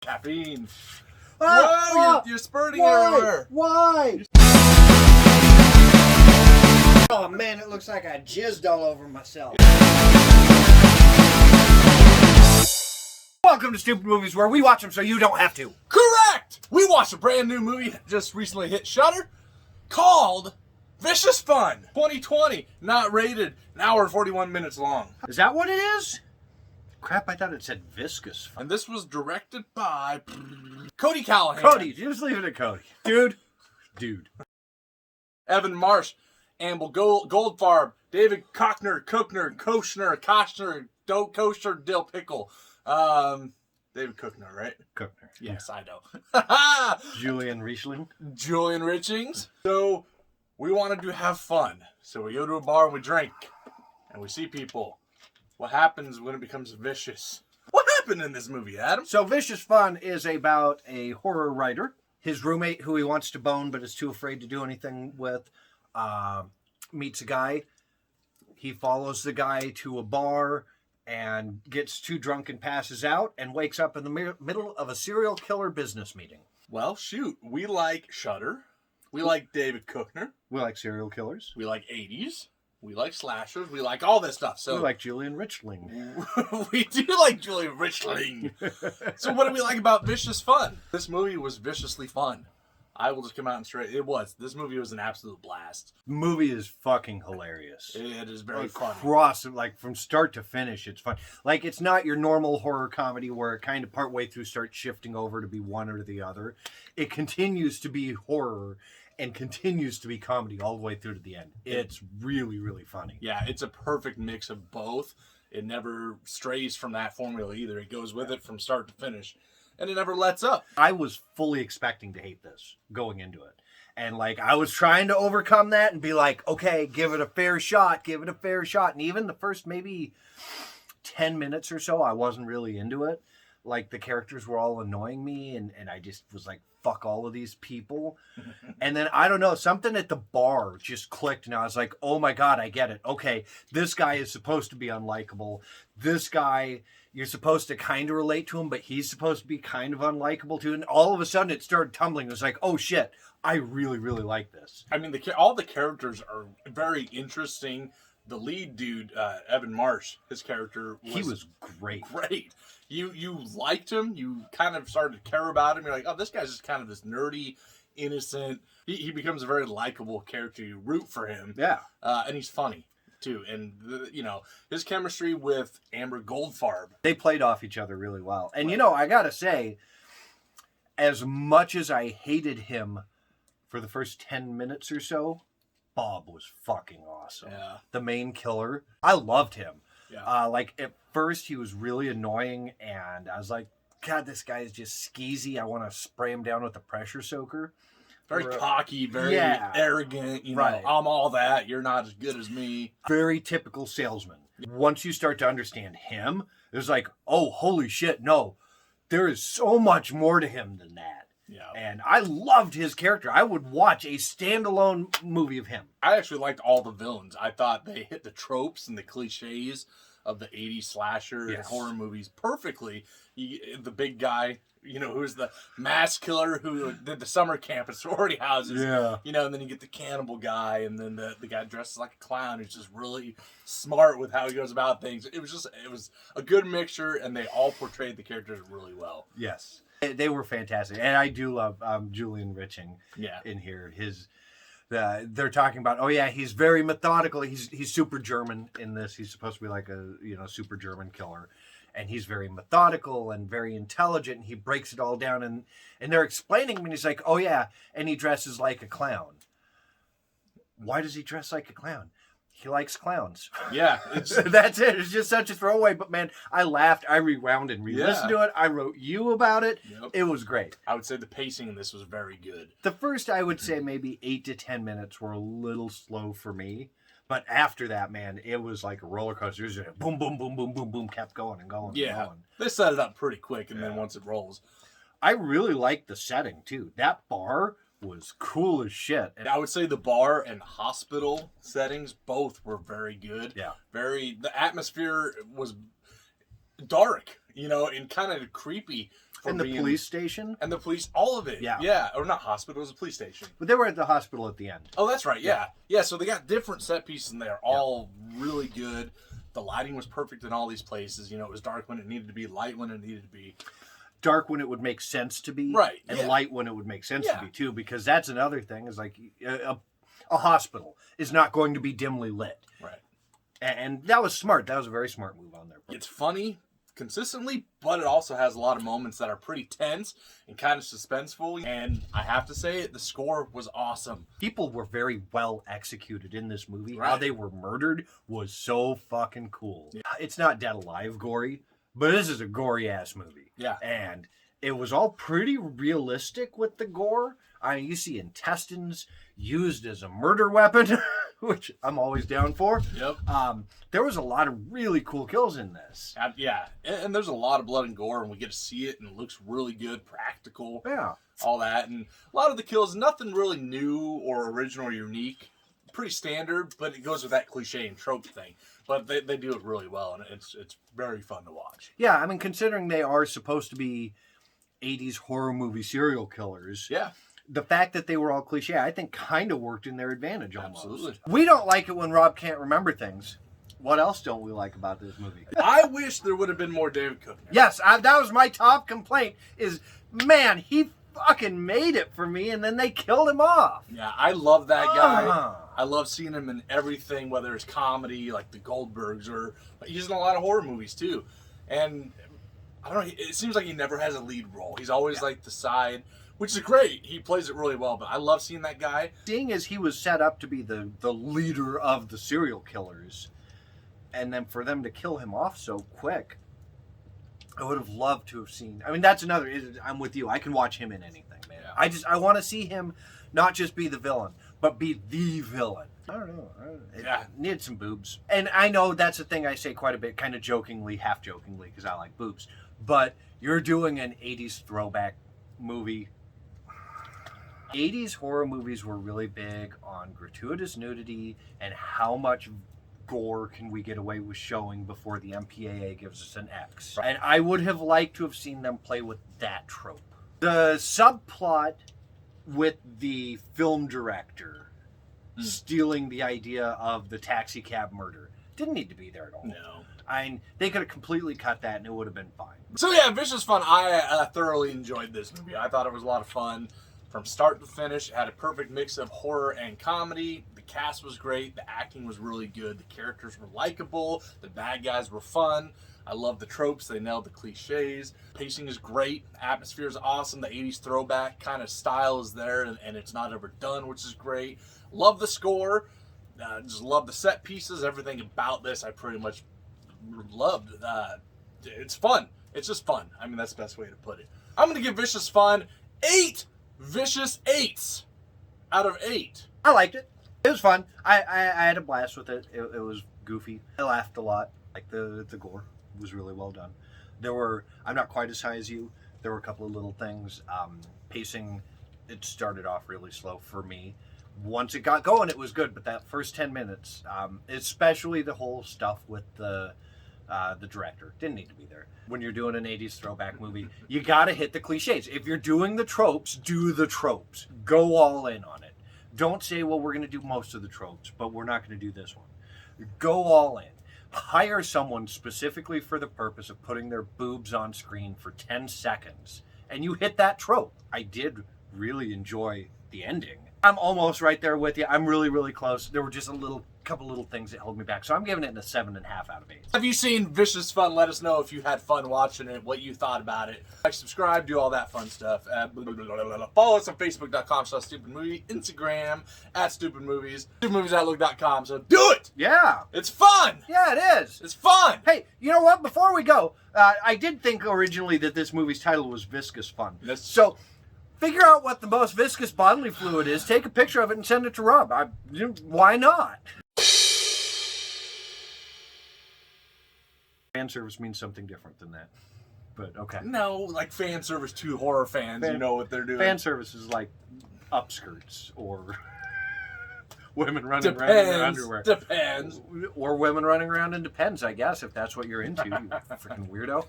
Caffeine. Whoa, you're spurting everywhere. Why? Oh man, it looks like I jizzed all over myself. Welcome to Stupid Movies, where we watch them so you don't have to. Correct! We watched a brand new movie that just recently hit Shudder called Vicious Fun 2020. Not rated, an hour and 41 minutes long. Is that what it is? Crap, I thought it said viscous fun. And this was directed by Cody Callahan. Cody, just leave it at Cody. Dude. Evan Marsh, Amble Goldfarb, David Koechner, Koshner, Dill Pickle. David Koechner, right? Koechner. Yes, I know. Julian Riechling. Julian Richings. So, we wanted to have fun. So we go to a bar and we drink. And we see people. What happens when it becomes vicious? What happened in this movie, Adam? So Vicious Fun is about a horror writer. His roommate, who he wants to bone but is too afraid to do anything with, meets a guy. He follows the guy to a bar and gets too drunk and passes out and wakes up in the middle of a serial killer business meeting. Well, shoot. We like Shudder. We like David Koechner. We like serial killers. We like 80s. We like slashers. We like all this stuff. So we like Julian Richtling. We do like Julian Richtling. So what do we like about Vicious Fun? This movie was viciously fun. I will just come out and straight. It was. This movie was an absolute blast. The movie is fucking hilarious. It is very funny. From start to finish, it's fun. Like, it's not your normal horror comedy where it kind of partway through starts shifting over to be one or the other. It continues to be horror and continues to be comedy all the way through to the end. It's really, really funny. Yeah, it's a perfect mix of both. It never strays from that formula either. It goes with it from start to finish. And it never lets up. I was fully expecting to hate this going into it. And, I was trying to overcome that and be like, okay, give it a fair shot. And even the first maybe 10 minutes or so, I wasn't really into it. The characters were all annoying me, and I just was like, fuck all of these people. And then, I don't know, something at the bar just clicked, and I was like, oh my God, I get it. Okay, this guy is supposed to be unlikable. This guy, you're supposed to kind of relate to him, but he's supposed to be kind of unlikable too. And all of a sudden, it started tumbling. It was like, oh shit, I really, really like this. I mean, all the characters are very interesting. The lead dude, Evan Marsh, his character was great. Great. You liked him. You kind of started to care about him. You're like, oh, this guy's just kind of this nerdy, innocent. He becomes a very likable character. You root for him. Yeah. And he's funny, too. And, his chemistry with Amber Goldfarb. They played off each other really well. And, I got to say, as much as I hated him for the first 10 minutes or so, Bob was fucking awesome. Yeah. The main killer. I loved him. Yeah. At first he was really annoying, and I was like, God, this guy is just skeezy. I want to spray him down with a pressure soaker. Very cocky, very arrogant. Right. I'm all that. You're not as good as me. Very typical salesman. Once you start to understand him, it's like, oh, holy shit, no. There is so much more to him than that. Yeah. And I loved his character. I would watch a standalone movie of him. I actually liked all the villains. I thought they hit the tropes and the cliches of the 80s slasher and horror movies perfectly. The big guy, who's the mass killer who did the summer camp at sorority houses. Yeah. And then you get the cannibal guy, and then the guy dresses like a clown who's just really smart with how he goes about things. It was a good mixture, and they all portrayed the characters really well. Yes. They were fantastic. And I do love Julian Riching in here. They're talking about, he's very methodical. He's super German in this. He's supposed to be like a super German killer. And he's very methodical and very intelligent. And he breaks it all down. And they're explaining him, and he's like, and he dresses like a clown. Why does he dress like a clown? He likes clowns. Yeah. That's it. It's just such a throwaway. But, man, I laughed. I rewound and re-listened to it. I wrote you about it. Yep. It was great. I would say the pacing in this was very good. The first, I would say, maybe 8 to 10 minutes were a little slow for me. But after that, man, it was like a roller coaster. It was just boom, boom, boom, boom, boom, boom, kept going and going and going. They set it up pretty quick, and then once it rolls. I really liked the setting, too. That bar was cool as shit. And I would say the bar and hospital settings both were very good. Yeah. The atmosphere was dark. you know, and kind of creepy. And the police station? And the police, all of it. Yeah. Or not hospital, it was a police station. But they were at the hospital at the end. Oh, that's right, yeah. Yeah, so they got different set pieces in there, all really good. The lighting was perfect in all these places. You know, it was dark when it needed to be, light when it needed to be. Dark when it would make sense to be. Right. And light when it would make sense to be, too. Because that's another thing, is like a hospital is not going to be dimly lit. Right. And that was smart. That was a very smart move on their part. It's funny consistently, but it also has a lot of moments that are pretty tense and kind of suspenseful. And I have to say it, the score was awesome. People were very well executed in this movie. Right. How they were murdered was so fucking cool. Yeah. It's not Dead Alive gory, but this is a gory ass movie. Yeah. And it was all pretty realistic with the gore. I mean, you see intestines used as a murder weapon, which I'm always down for. Yep. There was a lot of really cool kills in this. Yeah, and there's a lot of blood and gore, and we get to see it, and it looks really good, practical. Yeah. All that, and a lot of the kills, nothing really new or original or unique. Pretty standard, but it goes with that cliche and trope thing. But they do it really well, and it's very fun to watch. Yeah, I mean, considering they are supposed to be 80s horror movie serial killers. Yeah. The fact that they were all cliche, I think, kind of worked in their advantage almost. Absolutely. We don't like it when Rob can't remember things. What else don't we like about this movie? I wish there would have been more David Cook. Yes, that was my top complaint is, man, he fucking made it for me, and then they killed him off. Yeah, I love that guy. I love seeing him in everything, whether it's comedy, like the Goldbergs, or he's in a lot of horror movies, too. And, I don't know, it seems like he never has a lead role. He's always like the side, which is great. He plays it really well, but I love seeing that guy. Seeing as he was set up to be the leader of the serial killers, and then for them to kill him off so quick, I would have loved to have seen. I mean, that's another. I'm with you. I can watch him in anything, man. Yeah. I want to see him not just be the villain, but be the villain. I don't know. It needed some boobs. And I know that's a thing I say quite a bit, kind of jokingly, half jokingly, because I like boobs. But you're doing an 80s throwback movie. 80s horror movies were really big on gratuitous nudity and how much gore can we get away with showing before the MPAA gives us an X. And I would have liked to have seen them play with that trope. The subplot with the film director stealing the idea of the taxi cab murder didn't need to be there at all. No. I mean, they could have completely cut that and it would have been fine. So yeah, Vicious Fun. I thoroughly enjoyed this movie. I thought it was a lot of fun. From start to finish, it had a perfect mix of horror and comedy. The cast was great. The acting was really good. The characters were likable. The bad guys were fun. I love the tropes. They nailed the cliches. Pacing is great. The atmosphere is awesome. The 80s throwback kind of style is there, and it's not overdone, which is great. Love the score. Just love the set pieces. Everything about this I pretty much loved. It's fun. It's just fun. I mean, that's the best way to put it. I'm going to give Vicious Fun 8 Vicious 8s out of 8. I liked it. It was fun. I had a blast with it. It was goofy. I laughed a lot. Like the gore was really well done. I'm not quite as high as you. There were a couple of little things. Pacing, it started off really slow for me. Once it got going, it was good. But that first 10 minutes, especially the whole stuff with the director, didn't need to be there. When you're doing an 80s throwback movie, you gotta hit the cliches. If you're doing the tropes, do the tropes. Go all in on it. Don't say, well, we're gonna do most of the tropes, but we're not gonna do this one. Go all in. Hire someone specifically for the purpose of putting their boobs on screen for 10 seconds, and you hit that trope. I did really enjoy the ending. I'm almost right there with you. I'm really, really close. There were just couple little things that held me back. So I'm giving it a 7.5 out of 8. Have you seen Vicious Fun? Let us know if you had fun watching it, what you thought about it. Like, subscribe, do all that fun stuff. Follow us on Facebook.com/StoopidMovie, Instagram @StoopidMovies, StoopidMovies@Outlook.com. So do it! Yeah. It's fun! Yeah, it is. It's fun! Hey, you know what? Before we go, I did think originally that this movie's title was Viscous Fun. So figure out what the most viscous bodily fluid is, take a picture of it, and send it to Rob. Why not? Fan service means something different than that. But okay. No, like fan service to horror fans, you know what they're doing. Fan service is like upskirts or women running around in their underwear. Depends. Or women running around in Depends, I guess, if that's what you're into, you freaking weirdo.